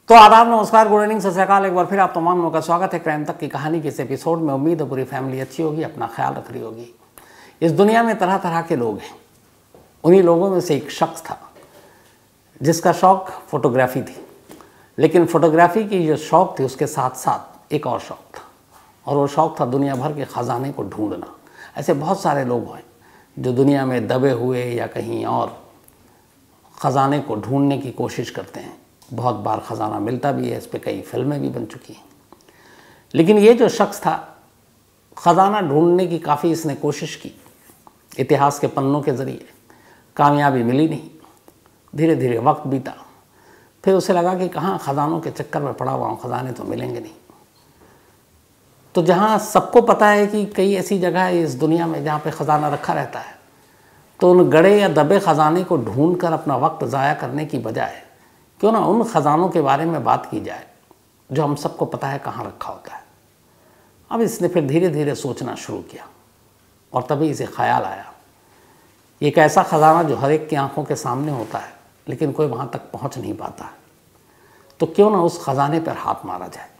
तो आदाब, नमस्कार, गुड इवनिंग, सत श्री अकाल। एक बार फिर आप तमाम लोगों का स्वागत है क्राइम तक की कहानी के इस एपिसोड में। उम्मीद है पूरी फैमिली अच्छी होगी, अपना ख्याल रख रही होगी। इस दुनिया में तरह तरह के लोग हैं। उन्हीं लोगों में से एक शख्स था जिसका शौक़ फोटोग्राफी थी, लेकिन फोटोग्राफी की जो शौक़ थी उसके साथ साथ एक और शौक़ था, और वो शौक़ था दुनिया भर के ख़जाने को ढूंढना। ऐसे बहुत सारे लोग हैं जो दुनिया में दबे हुए या कहीं और ख़जाने को ढूंढने की कोशिश करते हैं। बहुत बार ख़जाना मिलता भी है, इस पर कई फिल्में भी बन चुकी हैं। लेकिन ये जो शख्स था, ख़जाना ढूंढने की काफ़ी इसने कोशिश की, इतिहास के पन्नों के ज़रिए कामयाबी मिली नहीं। धीरे धीरे वक्त बीता, फिर उसे लगा कि कहाँ ख़जानों के चक्कर में पड़ा हुआ हूँ, ख़जाने तो मिलेंगे नहीं। तो जहाँ सबको पता है कि कई ऐसी जगह है इस दुनिया में जहाँ पे ख़जाना रखा रहता है, तो उन गड़े या दबे ख़जाने को ढूंढ कर अपना वक्त ज़ाया करने की बजाय क्यों ना उन ख़जानों के बारे में बात की जाए जो हम सबको पता है कहाँ रखा होता है। अब इसने फिर धीरे धीरे सोचना शुरू किया, और तभी इसे ख्याल आया, एक ऐसा ख़जाना जो हर एक की आंखों के सामने होता है लेकिन कोई वहाँ तक पहुँच नहीं पाता है, तो क्यों ना उस ख़जाने पर हाथ मारा जाए।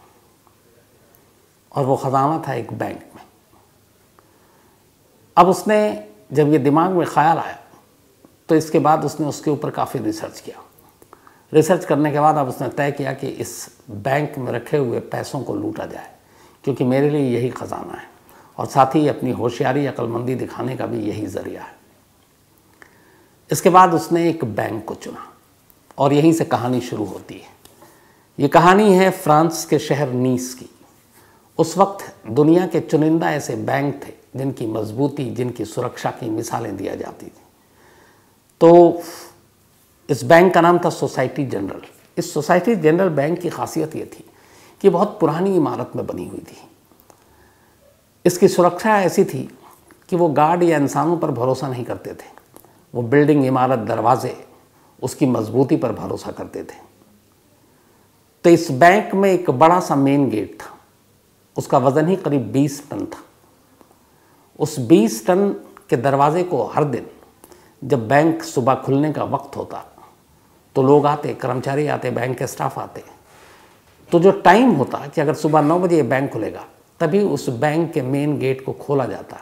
और वो ख़जाना था एक बैंक में। अब उसने जब ये दिमाग में ख्याल आया तो इसके बाद उसने उसके ऊपर काफ़ी रिसर्च किया। रिसर्च करने के बाद अब उसने तय किया कि इस बैंक में रखे हुए पैसों को लूटा जाए, क्योंकि मेरे लिए यही ख़जाना है, और साथ ही अपनी होशियारी, अक्लमंदी दिखाने का भी यही ज़रिया है। इसके बाद उसने एक बैंक को चुना, और यहीं से कहानी शुरू होती है। ये कहानी है फ्रांस के शहर नीस की। उस वक्त दुनिया के चुनिंदा ऐसे बैंक थे जिनकी मजबूती, जिनकी सुरक्षा की मिसालें दिया जाती थी। तो इस बैंक का नाम था सोसाइटी जनरल। इस सोसाइटी जनरल बैंक की खासियत ये थी कि बहुत पुरानी इमारत में बनी हुई थी। इसकी सुरक्षा ऐसी थी कि वो गार्ड या इंसानों पर भरोसा नहीं करते थे, वो बिल्डिंग, इमारत, दरवाजे, उसकी मजबूती पर भरोसा करते थे। तो इस बैंक में एक बड़ा सा मेन गेट था, उसका वज़न ही करीब 20 टन था। उस 20 टन के दरवाजे को हर दिन जब बैंक सुबह खुलने का वक्त होता तो लोग आते, कर्मचारी आते, बैंक के स्टाफ आते। तो जो टाइम होता कि अगर सुबह 9 बजे बैंक खुलेगा, तभी उस बैंक के मेन गेट को खोला जाता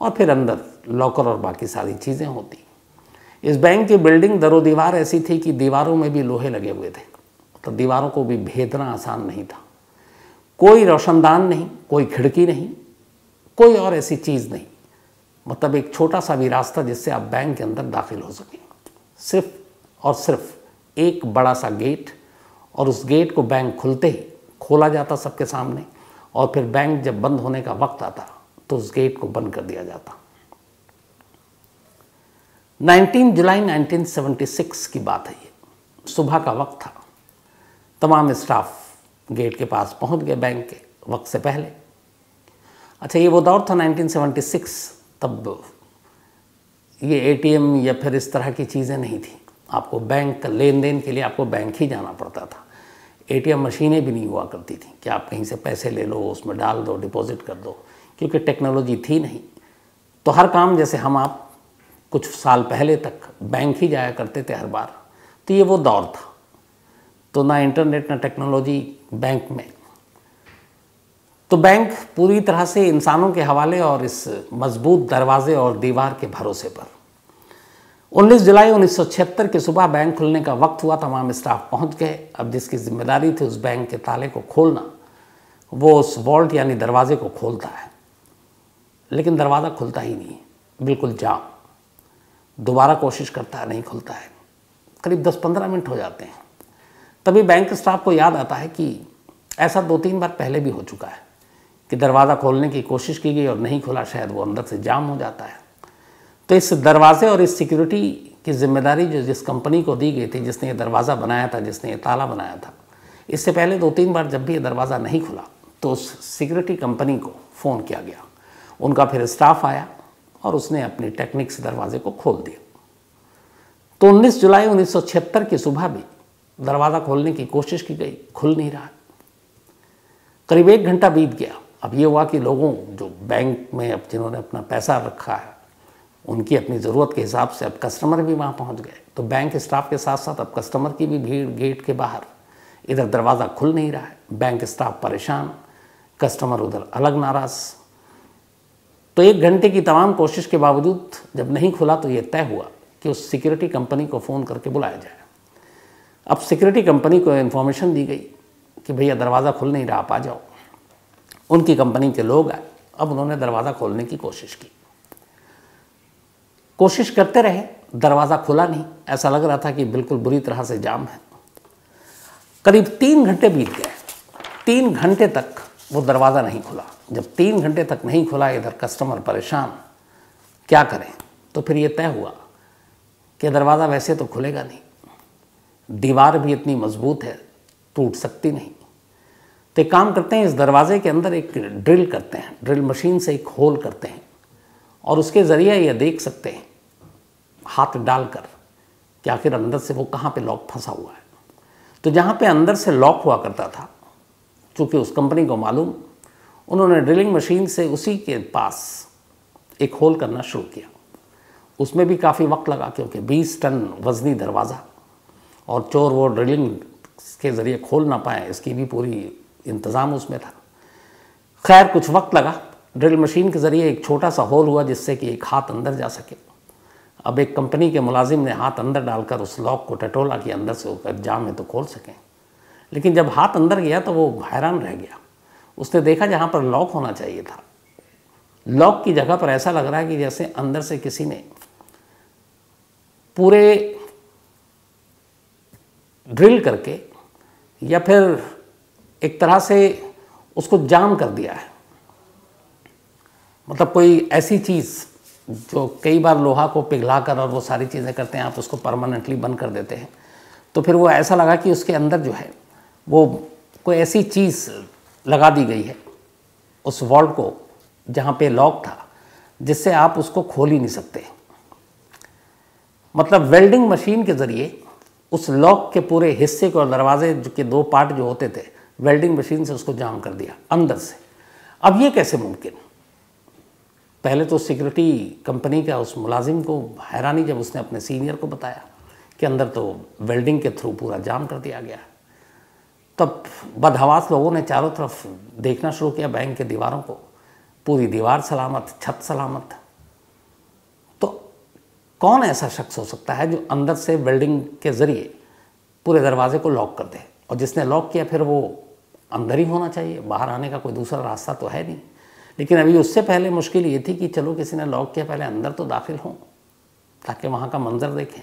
और फिर अंदर लॉकर और बाकी सारी चीज़ें होती। इस बैंक की बिल्डिंग दरो दीवार ऐसी थी कि दीवारों में भी लोहे लगे हुए थे, तो दीवारों को भी भेदना आसान नहीं था। कोई रोशनदान नहीं, कोई खिड़की नहीं, कोई और ऐसी चीज़ नहीं, मतलब एक छोटा सा भी रास्ता जिससे आप बैंक के अंदर दाखिल हो सकें। सिर्फ और सिर्फ एक बड़ा सा गेट, और उस गेट को बैंक खुलते ही खोला जाता सबके सामने, और फिर बैंक जब बंद होने का वक्त आता तो उस गेट को बंद कर दिया जाता। 19 जुलाई 1976 की बात है ये। सुबह का वक्त था। तमाम स्टाफ गेट के पास पहुंच गए बैंक के वक्त से पहले। अच्छा, ये वो दौर था 1976। तब ये एटीएम या फिर इस तरह की चीज़ें नहीं थी। आपको बैंक का लेन देन के लिए आपको बैंक ही जाना पड़ता था। एटीएम मशीनें भी नहीं हुआ करती थी कि आप कहीं से पैसे ले लो, उसमें डाल दो, डिपॉजिट कर दो, क्योंकि टेक्नोलॉजी थी नहीं। तो हर काम, जैसे हम आप कुछ साल पहले तक बैंक ही जाया करते थे हर बार, तो ये वो दौर था। तो ना इंटरनेट, ना टेक्नोलॉजी बैंक में। तो बैंक पूरी तरह से इंसानों के हवाले और इस मजबूत दरवाजे और दीवार के भरोसे पर। 19 जुलाई 1976 की सुबह बैंक खुलने का वक्त हुआ। तमाम स्टाफ पहुंच गए। अब जिसकी जिम्मेदारी थी उस बैंक के ताले को खोलना, वो उस वॉल्ट यानी दरवाजे को खोलता है, लेकिन दरवाज़ा खुलता ही नहीं, बिल्कुल जाम। दोबारा कोशिश करता है, नहीं खुलता है। करीब 10-15 मिनट हो जाते हैं। तभी बैंक स्टाफ को याद आता है कि ऐसा 2-3 बार पहले भी हो चुका है कि दरवाज़ा खोलने की कोशिश की गई और नहीं खुला, शायद वो अंदर से जाम हो जाता है। तो इस दरवाजे और इस सिक्योरिटी की जिम्मेदारी जो जिस कंपनी को दी गई थी, जिसने ये दरवाज़ा बनाया था, जिसने ये ताला बनाया था, इससे पहले 2-3 बार जब भी ये दरवाज़ा नहीं खुला तो उस सिक्योरिटी कंपनी को फ़ोन किया गया। उनका फिर स्टाफ आया और उसने अपनी टेक्निक से दरवाजे को खोल दिया। तो 19 जुलाई 1976 की सुबह भी दरवाज़ा खोलने की कोशिश की गई, खुल नहीं रहा। करीब 1 घंटा बीत गया। अब ये हुआ कि लोगों जो बैंक में अब जिन्होंने अपना पैसा रखा है, उनकी अपनी ज़रूरत के हिसाब से अब कस्टमर भी वहाँ पहुँच गए। तो बैंक स्टाफ के साथ साथ अब कस्टमर की भी भीड़ गेट के बाहर इधर दरवाज़ा खुल नहीं रहा है, बैंक स्टाफ परेशान, कस्टमर उधर अलग नाराज़। तो 1 घंटे की तमाम कोशिश के बावजूद जब नहीं खुला तो ये तय हुआ कि उस सिक्योरिटी कंपनी को फ़ोन करके बुलाया जाए। अब सिक्योरिटी कंपनी को इन्फॉर्मेशन दी गई कि भैया दरवाज़ा खुल नहीं रहा, आप आ जाओ। उनकी कंपनी के लोग आए। अब उन्होंने दरवाज़ा खोलने की कोशिश की, कोशिश करते रहे, दरवाज़ा खुला नहीं। ऐसा लग रहा था कि बिल्कुल बुरी तरह से जाम है। करीब 3 घंटे बीत गए। 3 घंटे तक वो दरवाज़ा नहीं खुला। जब 3 घंटे तक नहीं खुला, इधर कस्टमर परेशान, क्या करें। तो फिर ये तय हुआ कि दरवाज़ा वैसे तो खुलेगा नहीं, दीवार भी इतनी मजबूत है, टूट सकती नहीं। तो एक काम करते हैं, इस दरवाजे के अंदर एक ड्रिल करते हैं, ड्रिल मशीन से एक होल करते हैं और उसके ज़रिए ये देख सकते हैं हाथ डालकर कि आखिर अंदर से वो कहाँ पे लॉक फंसा हुआ है। तो जहाँ पे अंदर से लॉक हुआ करता था, चूँकि उस कंपनी को मालूम, उन्होंने ड्रिलिंग मशीन से उसी के पास एक होल करना शुरू किया। उसमें भी काफ़ी वक्त लगा, क्योंकि 20 टन वज़नी दरवाज़ा और चोर वो ड्रिलिंग के ज़रिए खोल ना पाए, इसकी भी पूरी इंतज़ाम उसमें था। खैर कुछ वक्त लगा। ड्रिल मशीन के ज़रिए एक छोटा सा होल हुआ जिससे कि एक हाथ अंदर जा सके। अब एक कंपनी के मुलाजिम ने हाथ अंदर डालकर उस लॉक को टटोला कि अंदर से वो जाम है तो खोल सकें। लेकिन जब हाथ अंदर गया तो वो हैरान रह गया। उसने देखा जहाँ पर लॉक होना चाहिए था, लॉक की जगह पर ऐसा लग रहा है कि जैसे अंदर से किसी ने पूरे ड्रिल करके या फिर एक तरह से उसको जाम कर दिया है। मतलब कोई ऐसी चीज़ जो कई बार लोहा को पिघलाकर और वो सारी चीज़ें करते हैं, आप उसको परमानेंटली बंद कर देते हैं। तो फिर वो ऐसा लगा कि उसके अंदर जो है वो कोई ऐसी चीज़ लगा दी गई है उस वॉल्ट को जहाँ पे लॉक था, जिससे आप उसको खोल ही नहीं सकते। मतलब वेल्डिंग मशीन के ज़रिए उस लॉक के पूरे हिस्से को और दरवाजे के 2 पार्ट जो होते थे, वेल्डिंग मशीन से उसको जाम कर दिया अंदर से। अब ये कैसे मुमकिन? पहले तो सिक्योरिटी कंपनी का उस मुलाजिम को हैरानी जब उसने अपने सीनियर को बताया कि अंदर तो वेल्डिंग के थ्रू पूरा जाम कर दिया गया। तब बदहवास लोगों ने चारों तरफ देखना शुरू किया बैंक के दीवारों को, पूरी दीवार सलामत, छत सलामत। तो कौन ऐसा शख्स हो सकता है जो अंदर से वेल्डिंग के ज़रिए पूरे दरवाजे को लॉक कर दे? और जिसने लॉक किया फिर वो अंदर ही होना चाहिए, बाहर आने का कोई दूसरा रास्ता तो है नहीं। लेकिन अभी उससे पहले मुश्किल ये थी कि चलो किसी ने लॉक किया, पहले अंदर तो दाखिल हों ताकि वहाँ का मंजर देखें।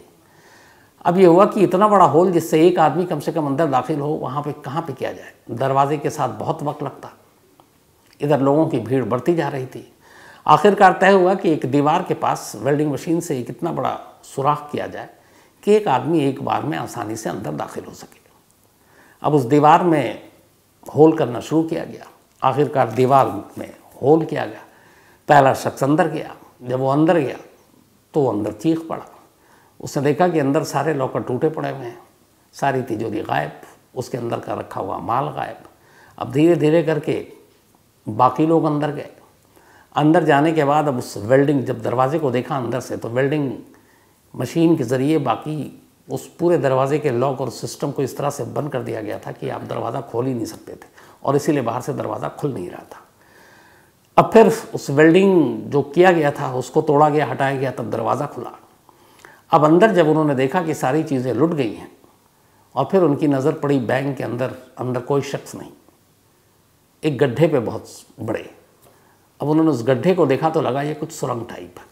अब ये हुआ कि इतना बड़ा होल जिससे एक आदमी कम से कम अंदर दाखिल हो, वहाँ पे कहाँ पे किया जाए? दरवाजे के साथ बहुत वक्त लगता। इधर लोगों की भीड़ बढ़ती जा रही थी। आखिरकार तय हुआ कि एक दीवार के पास वेल्डिंग मशीन से एक इतना बड़ा सुराख किया जाए कि एक आदमी एक बार में आसानी से अंदर दाखिल हो सके। अब उस दीवार में होल करना शुरू किया गया। आखिरकार दीवार में होल किया गया। पहला शख्स अंदर गया। जब वो अंदर गया तो वो अंदर चीख पड़ा। उसने देखा कि अंदर सारे लॉकर टूटे पड़े हुए हैं, सारी तिजोरी गायब, उसके अंदर का रखा हुआ माल गायब। अब धीरे धीरे करके बाकी लोग अंदर गए। अंदर जाने के बाद अब उस वेल्डिंग, जब दरवाजे को देखा अंदर से, तो वेल्डिंग मशीन के ज़रिए बाकी उस पूरे दरवाजे के लॉक और सिस्टम को इस तरह से बंद कर दिया गया था कि आप दरवाज़ा खोल ही नहीं सकते थे, और इसीलिए बाहर से दरवाज़ा खुल नहीं रहा था। अब फिर उस वेल्डिंग जो किया गया था उसको तोड़ा गया, हटाया गया, तब दरवाज़ा खुला। अब अंदर जब उन्होंने देखा कि सारी चीज़ें लुट गई हैं, और फिर उनकी नज़र पड़ी बैंक के अंदर कोई शख्स नहीं, एक गड्ढे पे बहुत बड़े। अब उन्होंने उस गड्ढे को देखा तो लगा ये कुछ सुरंग टाइप है।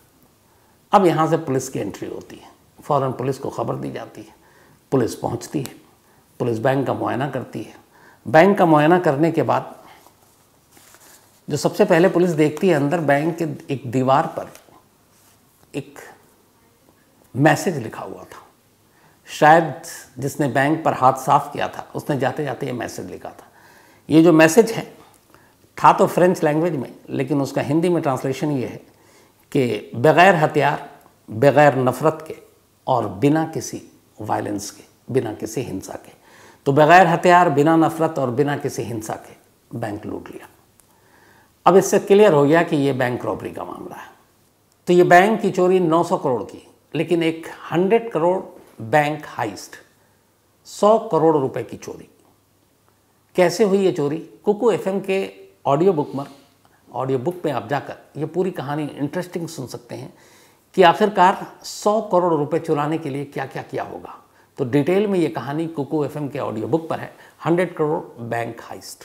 अब यहाँ से पुलिस की एंट्री होती है। फ़ौरन पुलिस को खबर दी जाती है। पुलिस पहुँचती है। पुलिस बैंक का मुआयना करती है। बैंक का मुआयना करने के बाद जो सबसे पहले पुलिस देखती है, अंदर बैंक के एक दीवार पर एक मैसेज लिखा हुआ था। शायद जिसने बैंक पर हाथ साफ किया था उसने जाते जाते ये मैसेज लिखा था। ये जो मैसेज है था तो फ्रेंच लैंग्वेज में, लेकिन उसका हिंदी में ट्रांसलेशन ये है कि बग़ैर हथियार, बग़ैर नफ़रत के और बिना किसी वायलेंस के, बिना किसी हिंसा के। तो बग़ैर हथियार, बिना नफ़रत और बिना किसी हिंसा के बैंक लूट लिया। अब इससे क्लियर हो गया कि ये बैंक रॉबरी का मामला है। तो ये बैंक की चोरी 900 करोड़ की, लेकिन एक 100 करोड़ बैंक हाइस्ट, 100 करोड़ रुपए की चोरी, कैसे हुई ये चोरी? कुकू एफएम के ऑडियो बुक में आप जाकर ये पूरी कहानी इंटरेस्टिंग सुन सकते हैं कि आखिरकार 100 करोड़ रुपए चुराने के लिए क्या क्या किया होगा। तो डिटेल में ये कहानी कुकू एफएम के ऑडियो बुक पर है, 100 crore bank heist.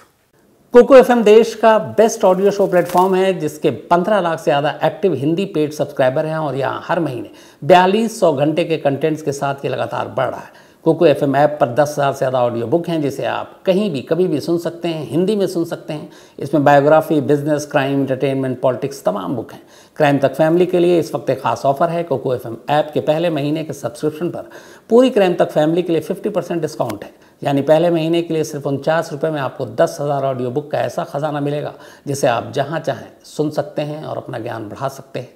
Kuku FM देश का बेस्ट ऑडियो शो प्लेटफॉर्म है जिसके 15 लाख से ज़्यादा एक्टिव हिंदी पेड सब्सक्राइबर हैं और यहाँ हर महीने 4200 घंटे के कंटेंट्स के साथ ये लगातार बढ़ रहा है। कुकू एफएम ऐप पर 10,000 से ज़्यादा ऑडियो बुक हैं जिसे आप कहीं भी कभी भी सुन सकते हैं, हिंदी में सुन सकते हैं। इसमें biography, business, crime, entertainment, politics तमाम बुक हैं। क्राइम तक फैमिली के लिए इस वक्त एक खास ऑफर है। कुकू एफएम ऐप के पहले महीने के सब्सक्रिप्शन पर पूरी क्राइम तक फैमिली के लिए 50% डिस्काउंट है। यानी पहले महीने के लिए सिर्फ 49 रुपये में आपको 10,000 ऑडियो बुक का ऐसा खजाना मिलेगा जिसे आप जहाँ चाहें सुन सकते हैं और अपना ज्ञान बढ़ा सकते हैं।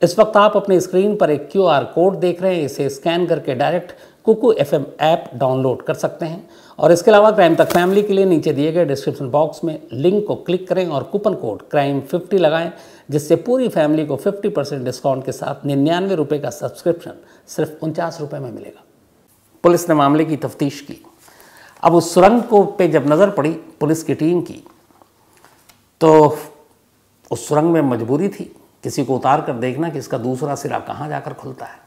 इस वक्त आप अपनी स्क्रीन पर एक QR कोड देख रहे हैं, इसे स्कैन करके direct Kuku FM app download कर सकते हैं। और इसके अलावा क्राइम तक फैमिली के लिए नीचे दिए गए डिस्क्रिप्शन बॉक्स में लिंक को क्लिक करें और कूपन कोड CRIME50 लगाएं, जिससे पूरी फैमिली को 50% डिस्काउंट के साथ 99 रुपये का सब्सक्रिप्शन सिर्फ 49 रुपये में मिलेगा। पुलिस ने मामले की तफ्तीश की। अब उस सुरंग को पे जब नज़र पड़ी पुलिस की टीम की, तो उस सुरंग में मजबूरी थी किसी को उतार कर देखना कि इसका दूसरा सिरा कहाँ जाकर खुलता है।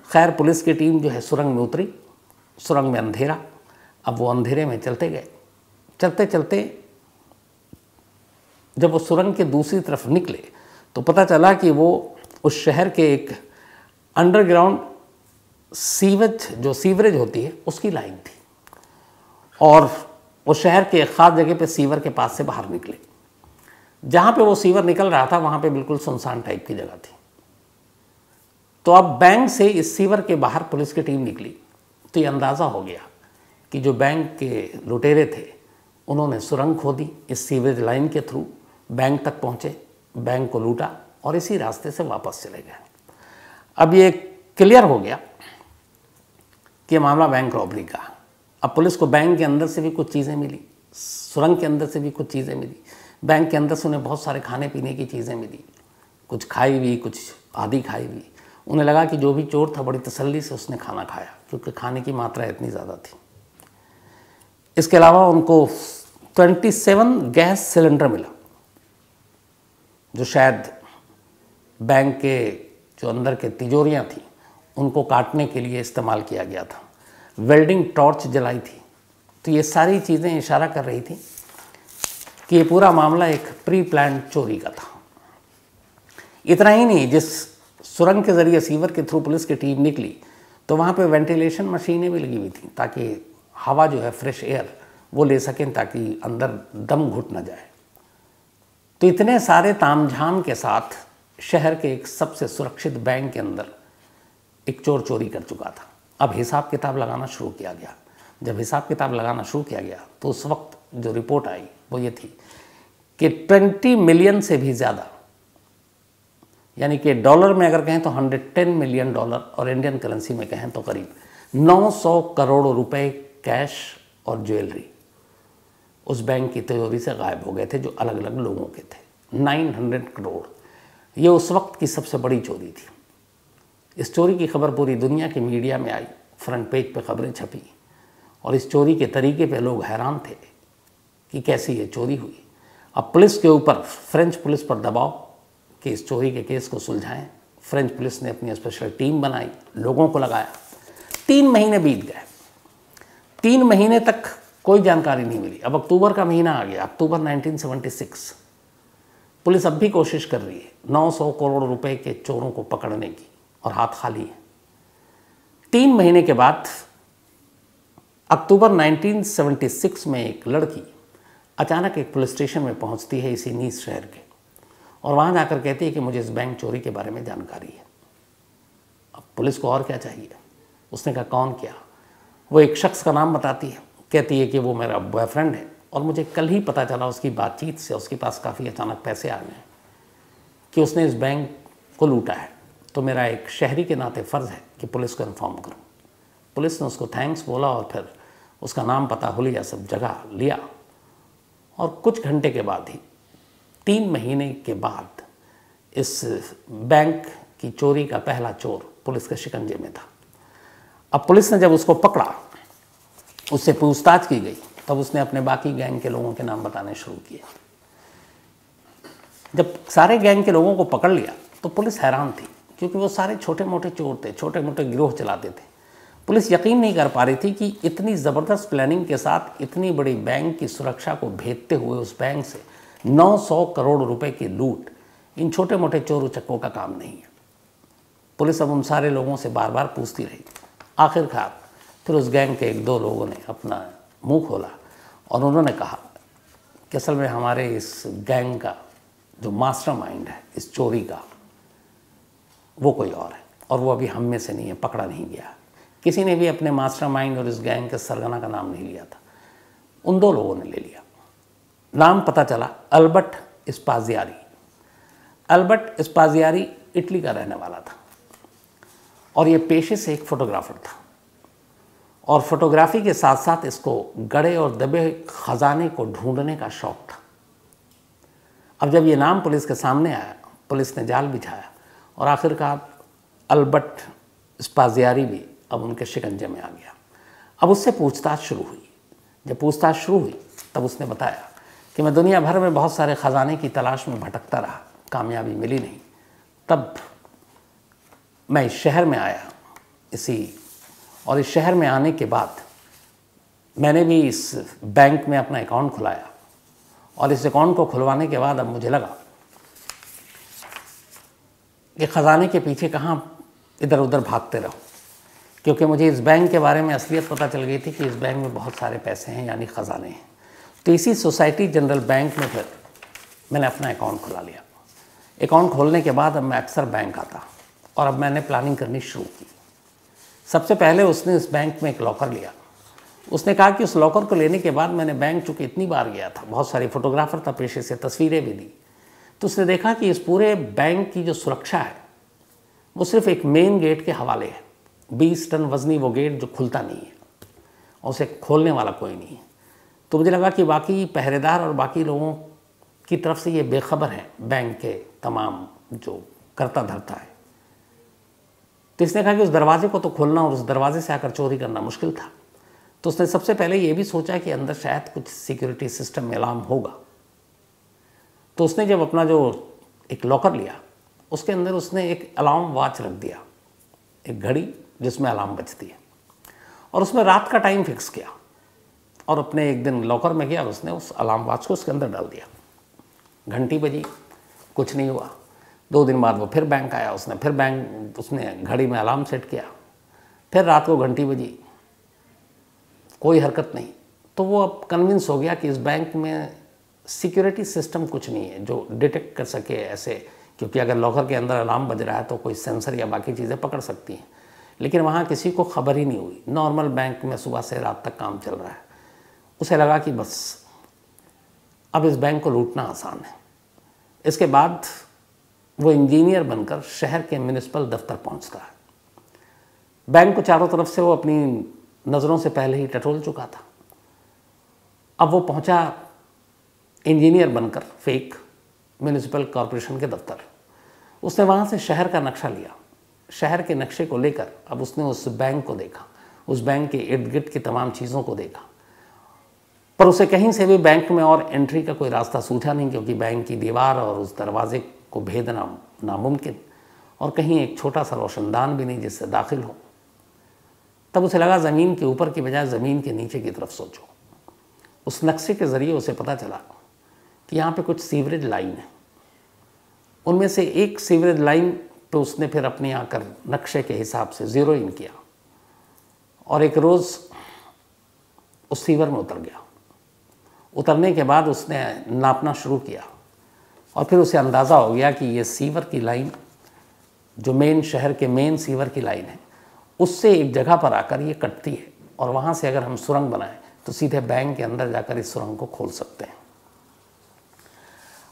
खैर पुलिस की टीम जो है सुरंग में उतरी। सुरंग में अंधेरा। अब वो अंधेरे में चलते गए। चलते चलते जब वो सुरंग के दूसरी तरफ निकले तो पता चला कि वो उस शहर के एक अंडरग्राउंड सीवरेज होती है उसकी लाइन थी। और वो शहर के एक ख़ास जगह पे सीवर के पास से बाहर निकले। जहाँ पे वो सीवर निकल रहा था वहाँ पे बिल्कुल सुनसान टाइप की जगह थी। तो अब बैंक से इस सीवर के बाहर पुलिस की टीम निकली तो ये अंदाज़ा हो गया कि जो बैंक के लुटेरे थे उन्होंने सुरंग खोदी, इस सीवरेज लाइन के थ्रू बैंक तक पहुँचे, बैंक को लूटा और इसी रास्ते से वापस चले गए। अब ये क्लियर हो गया कि ये मामला बैंक रॉबरी का। अब पुलिस को बैंक के अंदर से भी कुछ चीज़ें मिली, सुरंग के अंदर से भी कुछ चीज़ें मिली, बैंक के अंदर से उन्हें बहुत सारे खाने पीने की चीज़ें मिली, कुछ खाई हुई, कुछ आधी खाई हुई। उन्हें लगा कि जो भी चोर था बड़ी तसल्ली से उसने खाना खाया क्योंकि खाने की मात्रा इतनी ज़्यादा थी। इसके अलावा उनको 27 गैस सिलेंडर मिला जो शायद बैंक के जो अंदर के तिजोरियाँ थीं उनको काटने के लिए इस्तेमाल किया गया था। वेल्डिंग टॉर्च जलाई थी। तो ये सारी चीज़ें इशारा कर रही थी कि ये पूरा मामला एक प्री प्लान चोरी का था। इतना ही नहीं, जिस सुरंग के ज़रिए सीवर के थ्रू पुलिस की टीम निकली तो वहाँ पे वेंटिलेशन मशीनें भी लगी हुई थी ताकि हवा जो है फ्रेश एयर वो ले सकें ताकि अंदर दम घुट ना जाए। तो इतने सारे तामझाम के साथ शहर के एक सबसे सुरक्षित बैंक के अंदर एक चोर चोरी कर चुका था। अब हिसाब किताब लगाना शुरू किया गया। जब हिसाब किताब लगाना शुरू किया गया तो उस वक्त जो रिपोर्ट आई वो ये थी कि 20 मिलियन से भी ज़्यादा, यानी कि डॉलर में अगर कहें तो 110 मिलियन डॉलर और इंडियन करेंसी में कहें तो करीब 900 करोड़ रुपए कैश और ज्वेलरी उस बैंक की तिजोरी से गायब हो गए थे जो अलग अलग लोगों के थे। 900 करोड़, ये उस वक्त की सबसे बड़ी चोरी थी। इस चोरी की खबर पूरी दुनिया की मीडिया में आई, फ्रंट पेज पे खबरें छपी और इस चोरी के तरीके पे लोग हैरान थे कि कैसे ये चोरी हुई। अब पुलिस के ऊपर, फ्रेंच पुलिस पर दबाव कि इस चोरी के केस को सुलझाएं। फ्रेंच पुलिस ने अपनी स्पेशल टीम बनाई, लोगों को लगाया। 3 महीने बीत गए। 3 महीने तक कोई जानकारी नहीं मिली। अब अक्टूबर का महीना आ गया, अक्टूबर 1976। पुलिस अब भी कोशिश कर रही है 900 करोड़ रुपए के चोरों को पकड़ने की और हाथ खाली है। 3 महीने के बाद अक्टूबर 1976 में एक लड़की अचानक एक पुलिस स्टेशन में पहुंचती है इसी नीस शहर के और वहां जाकर कहती है कि मुझे इस बैंक चोरी के बारे में जानकारी है। अब पुलिस को और क्या चाहिए। उसने कहा कौन क्या। वो एक शख्स का नाम बताती है, कहती है कि वो मेरा बॉयफ्रेंड है और मुझे कल ही पता चला उसकी बातचीत से, उसके पास काफ़ी अचानक पैसे आ गए कि उसने इस बैंक को लूटा है। तो मेरा एक शहरी के नाते फ़र्ज़ है कि पुलिस को इन्फॉर्म करूं। पुलिस ने उसको थैंक्स बोला और फिर उसका नाम पता हुलिया सब जगह लिया और कुछ घंटे के बाद ही 3 महीने के बाद इस बैंक की चोरी का पहला चोर पुलिस के शिकंजे में था। अब पुलिस ने जब उसको पकड़ा, उससे पूछताछ की गई तब उसने अपने बाकी गैंग के लोगों के नाम बताने शुरू किए। जब सारे गैंग के लोगों को पकड़ लिया तो पुलिस हैरान थी, क्योंकि वो सारे छोटे मोटे चोर थे, छोटे मोटे गिरोह चलाते थे। पुलिस यकीन नहीं कर पा रही थी कि इतनी ज़बरदस्त प्लानिंग के साथ इतनी बड़ी बैंक की सुरक्षा को भेदते हुए उस बैंक से 900 करोड़ रुपए की लूट इन छोटे मोटे चोर उचक्कों का काम नहीं है। पुलिस अब उन सारे लोगों से बार बार पूछती रही। आखिरकार फिर उस गैंग के एक दो लोगों ने अपना मुंह खोला और उन्होंने कहा कि असल में हमारे इस गैंग का जो मास्टरमाइंड है इस चोरी का, वो कोई और है, और वो अभी हम में से नहीं है, पकड़ा नहीं गया। किसी ने भी अपने मास्टरमाइंड और इस गैंग के सरगना का नाम नहीं लिया था। उन दो लोगों ने ले लिया। नाम पता चला अल्बर्ट स्पाजियारी। अल्बर्ट स्पाजियारी इटली का रहने वाला था और ये पेशे से एक फोटोग्राफर था, और फोटोग्राफी के साथ साथ इसको गड़े और दबे खजाने को ढूंढने का शौक था। अब जब ये नाम पुलिस के सामने आया, पुलिस ने जाल बिछाया और आखिरकार अल्बर्ट स्पाजियारी भी अब उनके शिकंजे में आ गया। अब उससे पूछताछ शुरू हुई। जब पूछताछ शुरू हुई तब उसने बताया कि मैं दुनिया भर में बहुत सारे ख़जाने की तलाश में भटकता रहा, कामयाबी मिली नहीं। तब मैं इस शहर में आया और इस शहर में आने के बाद मैंने भी इस बैंक में अपना अकाउंट खुलाया, और इस अकाउंट को खुलवाने के बाद अब मुझे लगा कि ख़जाने के पीछे कहाँ इधर उधर भागते रहो, क्योंकि मुझे इस बैंक के बारे में असलियत पता चल गई थी कि इस बैंक में बहुत सारे पैसे हैं, यानी ख़जाने हैं। तो इसी सोसाइटी जनरल बैंक में फिर मैंने अपना अकाउंट खुला लिया। अकाउंट खोलने के बाद अब मैं अक्सर बैंक आता और अब मैंने प्लानिंग करनी शुरू की। सबसे पहले उसने इस बैंक में एक लॉकर लिया। उसने कहा कि उस लॉकर को लेने के बाद मैंने बैंक चूँकि इतनी बार गया था, बहुत सारी फोटोग्राफर था पेशे से, तस्वीरें भी ली, तो उसने देखा कि इस पूरे बैंक की जो सुरक्षा है वो सिर्फ एक मेन गेट के हवाले है। 20 टन वजनी वो गेट जो खुलता नहीं है और उसे खोलने वाला कोई नहीं है। तो मुझे लगा कि बाकी पहरेदार और बाकी लोगों की तरफ से ये बेखबर है बैंक के तमाम जो करता धरता है। तो इसने कहा कि उस दरवाजे को तो खोलना और उस दरवाजे से आकर चोरी करना मुश्किल था। तो उसने सबसे पहले ये भी सोचा कि अंदर शायद कुछ सिक्योरिटी सिस्टम में अलार्म होगा। तो उसने जब अपना जो एक लॉकर लिया, उसके अंदर उसने एक अलार्म वॉच रख दिया, एक घड़ी जिसमें अलार्म बजती है, और उसमें रात का टाइम फिक्स किया। और अपने एक दिन लॉकर में गया और उसने उस अलार्म वॉच को उसके अंदर डाल दिया। घंटी बजी, कुछ नहीं हुआ। 2 दिन बाद वो फिर बैंक आया, उसने घड़ी में अलार्म सेट किया। फिर रात को घंटी बजी, कोई हरकत नहीं। तो वो अब कन्विंस हो गया कि इस बैंक में सिक्योरिटी सिस्टम कुछ नहीं है जो डिटेक्ट कर सके ऐसे, क्योंकि अगर लॉकर के अंदर अलार्म बज रहा है तो कोई सेंसर या बाकी चीज़ें पकड़ सकती हैं, लेकिन वहाँ किसी को खबर ही नहीं हुई। नॉर्मल बैंक में सुबह से रात तक काम चल रहा है। उसे लगा कि बस अब इस बैंक को लूटना आसान है। इसके बाद वो इंजीनियर बनकर शहर के म्युनिसिपल दफ्तर पहुँचता है। बैंक को चारों तरफ से वो अपनी नज़रों से पहले ही टटोल चुका था। अब वो पहुंचा इंजीनियर बनकर फेक म्युनिसिपल कॉरपोरेशन के दफ्तर। उसने वहाँ से शहर का नक्शा लिया। शहर के नक्शे को लेकर अब उसने उस बैंक को देखा, उस बैंक के इर्द गिर्द की तमाम चीज़ों को देखा, पर उसे कहीं से भी बैंक में और एंट्री का कोई रास्ता सूझा नहीं, क्योंकि बैंक की दीवार और उस दरवाजे को भेदना नामुमकिन, और कहीं एक छोटा सा रोशनदान भी नहीं जिससे दाखिल हो। तब उसे लगा ज़मीन के ऊपर की बजाय ज़मीन के नीचे की तरफ सोचो। उस नक्शे के ज़रिए उसे पता चला कि यहाँ पे कुछ सीवरेज लाइन है। उनमें से एक सीवरेज लाइन पे उसने फिर अपने आकर नक्शे के हिसाब से ज़ीरो इन किया और एक रोज़ उस सीवर में उतर गया। उतरने के बाद उसने नापना शुरू किया और फिर उसे अंदाज़ा हो गया कि ये सीवर की लाइन जो मेन शहर के मेन सीवर की लाइन है, उससे एक जगह पर आकर ये कटती है, और वहाँ से अगर हम सुरंग बनाएं तो सीधे बैंक के अंदर जाकर इस सुरंग को खोल सकते हैं।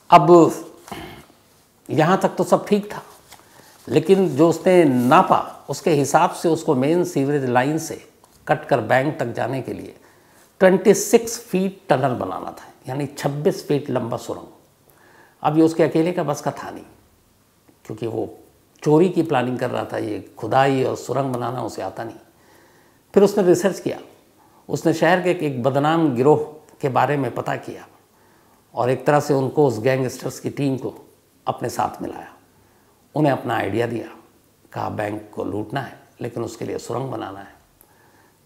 अब यहाँ तक तो सब ठीक था, लेकिन जो उसने नापा उसके हिसाब से उसको मेन सीवरेज लाइन से कट कर बैंक तक जाने के लिए 26 फीट टनल बनाना था, यानी 26 फीट लंबा सुरंग। अब ये उसके अकेले का बस का था नहीं, क्योंकि वो चोरी की प्लानिंग कर रहा था। ये खुदाई और सुरंग बनाना उसे आता नहीं। फिर उसने रिसर्च किया। उसने शहर के एक बदनाम गिरोह के बारे में पता किया और एक तरह से उनको, उस गैंगस्टर्स की टीम को अपने साथ मिलाया। उन्हें अपना आइडिया दिया, कहा बैंक को लूटना है लेकिन उसके लिए सुरंग बनाना है।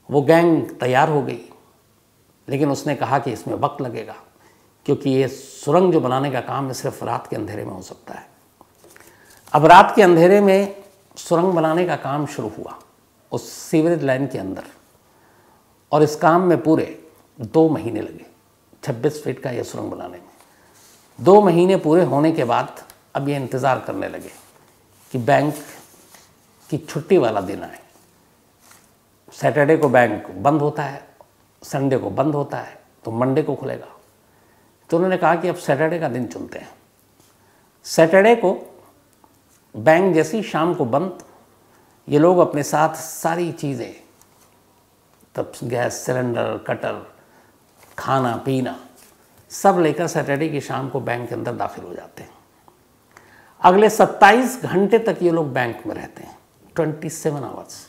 वो गैंग तैयार हो गई, लेकिन उसने कहा कि इसमें वक्त लगेगा क्योंकि ये सुरंग जो बनाने का काम है सिर्फ रात के अंधेरे में हो सकता है। अब रात के अंधेरे में सुरंग बनाने का काम शुरू हुआ उस सीवरेज लाइन के अंदर, और इस काम में पूरे 2 महीने लगे 26 फीट का ये सुरंग बनाने में। 2 महीने पूरे होने के बाद अब ये इंतज़ार करने लगे कि बैंक की छुट्टी वाला दिन आए। सैटरडे को बैंक बंद होता है, संडे को बंद होता है, तो मंडे को खुलेगा। तो उन्होंने कहा कि अब सैटरडे का दिन चुनते हैं। सैटरडे को बैंक जैसी शाम को बंद, ये लोग अपने साथ सारी चीज़ें, तब गैस सिलेंडर, कटर, खाना पीना सब लेकर सैटरडे की शाम को बैंक के अंदर दाखिल हो जाते हैं। अगले 27 घंटे तक ये लोग बैंक में रहते हैं, 27 आवर्स,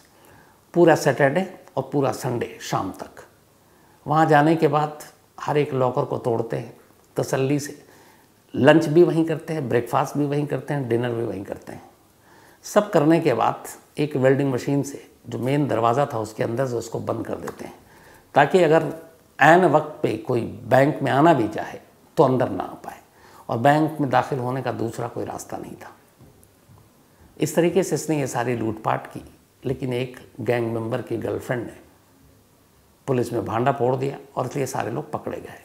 पूरा सैटरडे और पूरा संडे शाम तक। वहाँ जाने के बाद हर एक लॉकर को तोड़ते हैं तसल्ली से, लंच भी वहीं करते हैं, ब्रेकफास्ट भी वहीं करते हैं, डिनर भी वहीं करते हैं। सब करने के बाद एक वेल्डिंग मशीन से जो मेन दरवाज़ा था उसके अंदर से उसको बंद कर देते हैं, ताकि अगर ऐन वक्त पे कोई बैंक में आना भी चाहे तो अंदर ना आ पाए, और बैंक में दाखिल होने का दूसरा कोई रास्ता नहीं था। इस तरीके से इसने ये सारी लूटपाट की, लेकिन एक गैंग मेंबर की गर्लफ्रेंड ने पुलिस में भांडा फोड़ दिया और इसलिए सारे लोग पकड़े गए।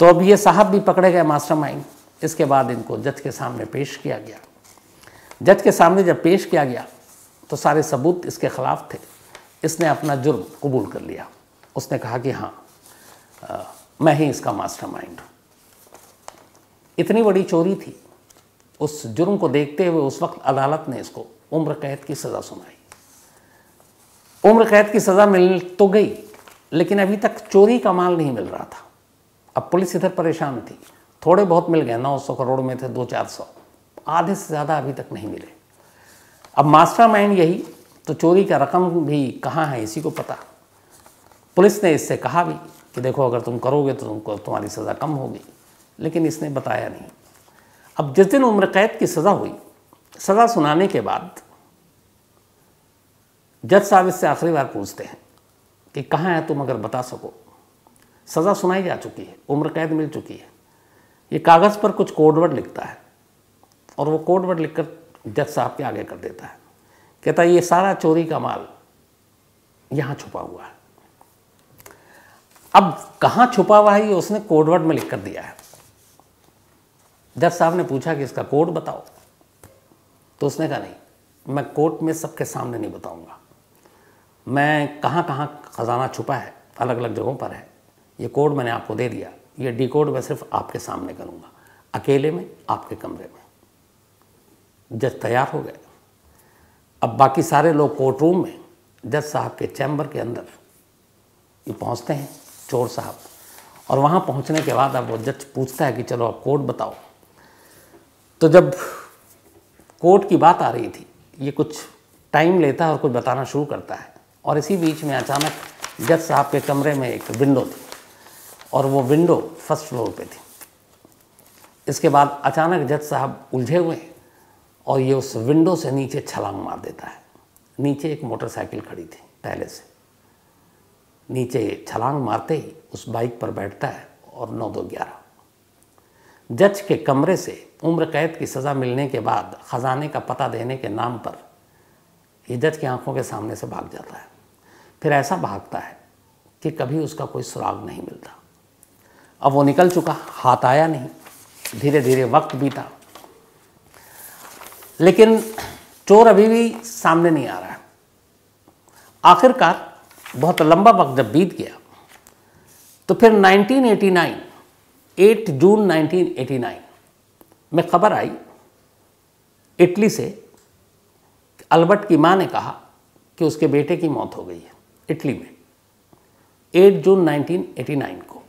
तो अब ये साहब भी पकड़े गए, मास्टरमाइंड। इसके बाद इनको जज के सामने पेश किया गया। जज के सामने जब पेश किया गया तो सारे सबूत इसके खिलाफ थे। इसने अपना जुर्म कबूल कर लिया। उसने कहा कि हाँ, मैं ही इसका मास्टरमाइंड हूँ। इतनी बड़ी चोरी थी। उस जुर्म को देखते हुए उस वक्त अदालत ने इसको उम्र कैद की सज़ा सुनाई। उम्र कैद की सज़ा मिल तो गई, लेकिन अभी तक चोरी का माल नहीं मिल रहा था। अब पुलिस इधर परेशान थी। थोड़े बहुत मिल गए, 900 करोड़ में थे 200-400, आधे से ज़्यादा अभी तक नहीं मिले। अब मास्टरमाइंड यही, तो चोरी का रकम भी कहाँ है इसी को पता। पुलिस ने इससे कहा भी कि देखो अगर तुम करोगे तो तुमको तुम्हारी सज़ा कम होगी, लेकिन इसने बताया नहीं। अब जिस दिन उम्र कैद की सज़ा हुई, सज़ा सुनाने के बाद जज साहब इससे आखिरी बार पूछते हैं कि कहाँ है तुम, अगर बता सको। सज़ा सुनाई जा चुकी है, उम्र कैद मिल चुकी है। ये कागज़ पर कुछ कोडवर्ड लिखता है और वो कोडवर्ड लिखकर जज साहब के आगे कर देता है। कहता है ये सारा चोरी का माल यहाँ छुपा हुआ है। अब कहाँ छुपा हुआ है ये उसने कोडवर्ड में लिख कर दिया है। जज साहब ने पूछा कि इसका कोड बताओ, तो उसने कहा नहीं, मैं कोर्ट में सबके सामने नहीं बताऊंगा। मैं कहाँ कहाँ ख़जाना छुपा है अलग अलग जगहों पर है, ये कोड मैंने आपको दे दिया, ये डिकोड मैं सिर्फ आपके सामने करूँगा, अकेले में आपके कमरे में। जज तैयार हो गए। अब बाकी सारे लोग कोर्ट रूम में जज साहब के चैम्बर के अंदर ये पहुँचते हैं, चोर साहब। और वहाँ पहुँचने के बाद अब वो जज पूछता है कि चलो अब कोड बताओ। तो जब कोर्ट की बात आ रही थी, ये कुछ टाइम लेता है और कुछ बताना शुरू करता है, और इसी बीच में अचानक जज साहब के कमरे में एक विंडो थी और वो विंडो फर्स्ट फ्लोर पे थी। इसके बाद अचानक जज साहब उलझे हुए और ये उस विंडो से नीचे छलांग मार देता है। नीचे एक मोटरसाइकिल खड़ी थी पहले से, नीचे छलांग मारते ही उस बाइक पर बैठता है और 9-2-11 जज के कमरे से उम्र कैद की सज़ा मिलने के बाद ख़जाने का पता देने के नाम पर ये जज की आंखों के सामने से भाग जाता है। फिर ऐसा भागता है कि कभी उसका कोई सुराग नहीं मिलता। अब वो निकल चुका, हाथ आया नहीं। धीरे धीरे वक्त बीता, लेकिन चोर अभी भी सामने नहीं आ रहा है। आखिरकार बहुत लंबा वक्त जब बीत गया तो फिर 1989, 8 जून 1989 में खबर आई इटली से, अल्बर्ट की मां ने कहा कि उसके बेटे की मौत हो गई है इटली में। 8 जून 1989 को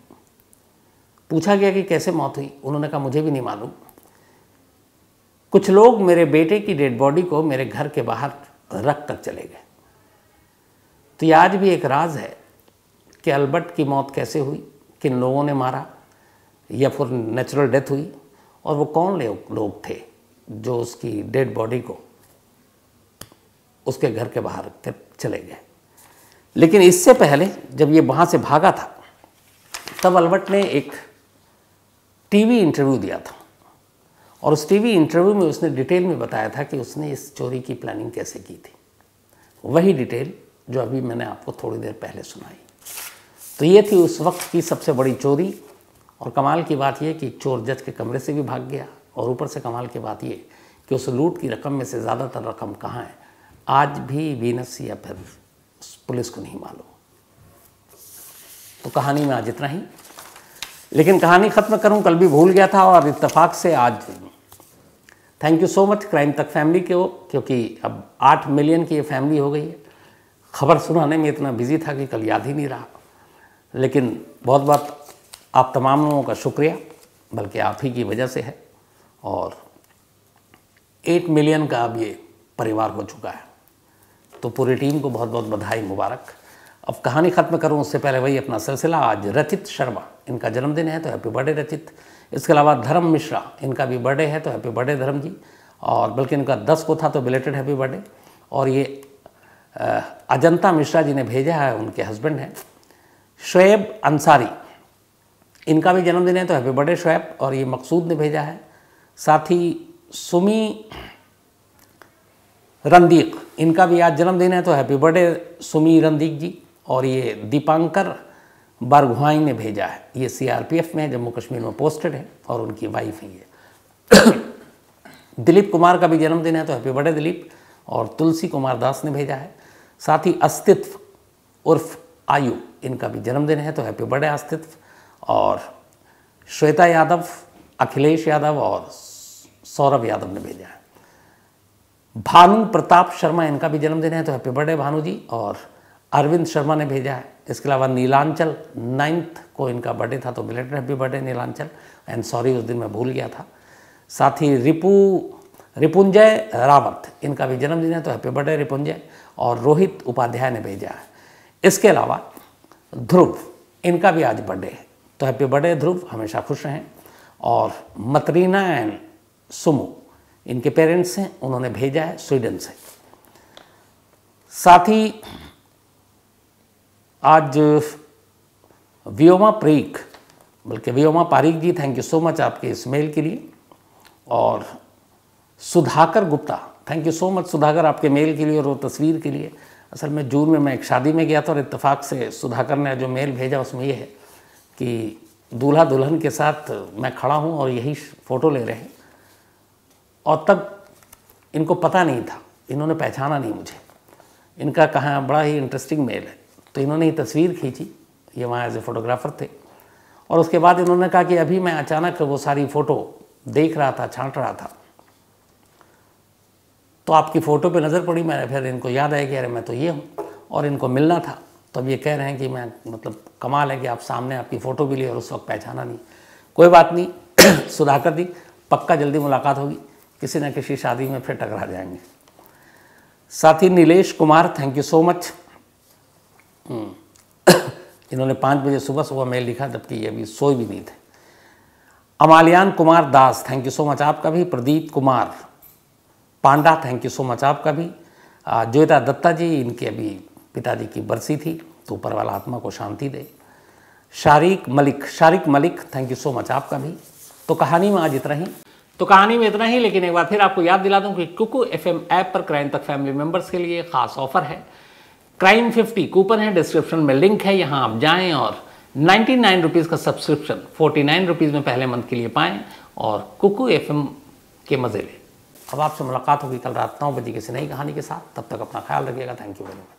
पूछा गया कि कैसे मौत हुई। उन्होंने कहा मुझे भी नहीं मालूम, कुछ लोग मेरे बेटे की डेड बॉडी को मेरे घर के बाहर रख कर चले गए। तो ये आज भी एक राज है कि अल्बर्ट की मौत कैसे हुई, किन लोगों ने मारा या फिर नेचुरल डेथ हुई, और वो कौन लोग थे जो उसकी डेड बॉडी को उसके घर के बाहर चले गए। लेकिन इससे पहले जब ये वहाँ से भागा था तब अल्बर्ट ने एक टीवी इंटरव्यू दिया था, और उस टीवी इंटरव्यू में उसने डिटेल में बताया था कि उसने इस चोरी की प्लानिंग कैसे की थी। वही डिटेल जो अभी मैंने आपको थोड़ी देर पहले सुनाई। तो ये थी उस वक्त की सबसे बड़ी चोरी। और कमाल की बात यह कि चोर जज के कमरे से भी भाग गया, और ऊपर से कमाल की बात ये कि उस लूट की रकम में से ज़्यादातर रकम कहाँ है आज भी वीनस या फिर पुलिस को नहीं मालूम। तो कहानी में आज इतना ही, लेकिन कहानी ख़त्म करूं कल भी भूल गया था, और इत्तेफाक से आज thank you so much crime तक फैमिली के हो, क्योंकि अब 8 मिलियन की ये फैमिली हो गई है। खबर सुनाने में इतना बिजी था कि कल याद ही नहीं रहा, लेकिन बहुत बहुत आप तमाम लोगों का शुक्रिया, बल्कि आप ही की वजह से है। और 8 मिलियन का अब ये परिवार हो चुका है, तो पूरी टीम को बहुत बहुत बधाई, मुबारक। अब कहानी ख़त्म करूं उससे पहले वही अपना सिलसिला। आज रचित शर्मा, इनका जन्मदिन है तो हैप्पी बर्थडे रचित। इसके अलावा धर्म मिश्रा, इनका भी बर्थडे है तो हैप्पी बर्थडे धर्म जी। और बल्कि इनका 10 को था तो बिलेटेड हैप्पी बर्थडे। और ये अजंता मिश्रा जी ने भेजा है, उनके हस्बैंड हैं। शुएब अंसारी, इनका भी जन्मदिन है तो हैप्पी बर्थडे शुएब, और ये मकसूद ने भेजा है। साथ ही सुमी रंदीक, इनका भी आज जन्मदिन है तो हैप्पी बर्थडे सुमी रंदीक जी। और ये दीपांकर बारगुहाई ने भेजा है, ये सीआरपीएफ में जम्मू कश्मीर में पोस्टेड है, और उनकी वाइफ है ये। दिलीप कुमार का भी जन्मदिन है तो हैप्पी बर्थडे दिलीप। और तुलसी कुमार दास ने भेजा है। साथ ही अस्तित्व उर्फ आयु, इनका भी जन्मदिन है तो हैप्पी बर्थडे अस्तित्व। और श्वेता यादव, अखिलेश यादव और सौरभ यादव ने भेजा है। भानु प्रताप शर्मा, इनका भी जन्मदिन है तो हैप्पी बर्थडे भानु जी। और अरविंद शर्मा ने भेजा है। इसके अलावा नीलांचल 9 को इनका बर्थडे था तो belated happy birthday Nilanchal, and sorry उस दिन मैं भूल गया था। साथ ही रिपुंजय रावत, इनका भी जन्मदिन है तो हैप्पी बर्थडे रिपुंजय। और रोहित उपाध्याय ने भेजा है। इसके अलावा ध्रुव, इनका भी आज बर्थडे है तो हैप्पी बर्थडे ध्रुव, हमेशा खुश रहें। और मतरीना एंड सुमू, इनके पेरेंट्स हैं, उन्होंने भेजा है स्वीडन से। साथ ही आज व्योमा प्रीक, बल्कि व्योमा पारीक जी, थैंक यू सो मच आपके इस मेल के लिए। और Sudhakar Gupta, thank you so much Sudhakar आपके मेल के लिए और वो तस्वीर के लिए। असल में जून में मैं एक शादी में गया था, और इत्तेफाक से सुधाकर ने जो मेल भेजा उसमें ये है कि दूल्हा दुल्हन के साथ मैं खड़ा हूँ और यही फ़ोटो ले रहे हैं, और तब इनको पता नहीं था, इन्होंने पहचाना नहीं मुझे। इनका कहाँ बड़ा ही इंटरेस्टिंग मेल है। तो इन्होंने ये तस्वीर खींची, ये वहाँ एज ए फोटोग्राफ़र थे, और उसके बाद इन्होंने कहा कि अभी मैं अचानक वो सारी फ़ोटो देख रहा था, छांट रहा था, तो आपकी फ़ोटो पे नज़र पड़ी। मैंने फिर इनको याद आया कि अरे मैं तो ये हूँ, और इनको मिलना था। तो अब ये कह रहे हैं कि मैं, मतलब कमाल है कि आप सामने आपकी फ़ोटो भी ली और उस वक्त पहचाना नहीं। कोई बात नहीं सुधाकर जी, पक्का जल्दी मुलाकात होगी, किसी न किसी शादी में फिर टकरा जाएंगे। साथ ही Nilesh Kumar, thank you so much. इन्होंने 5 बजे सुबह मेल लिखा, जबकि ये अभी सोए भी नहीं थे। अमालियान Kumar Das, thank you so much आपका भी। Pradeep Kumar Panda, thank you so much आपका भी। जोयता दत्ता जी, इनके अभी पिताजी की बरसी थी, तो ऊपर वाला आत्मा को शांति दे। Sharik Malik, thank you so much आपका भी। तो कहानी में आज इतना ही। लेकिन एक बार फिर आपको याद दिला दूं कि कुकू FM ऐप पर क्राइम तक फैमिली मेंबर्स के लिए खास ऑफर है। क्राइम 50 कूपन है, डिस्क्रिप्शन में लिंक है, यहाँ आप जाएं और 99 रुपीज़ का सब्सक्रिप्शन 49 रुपीज़ में पहले मंथ के लिए पाएँ और कुकू FM के मज़े लें। अब आपसे मुलाकात होगी कल रात 9 बजे किसी नई कहानी के साथ। तब तक अपना ख्याल रखिएगा। Thank you very much.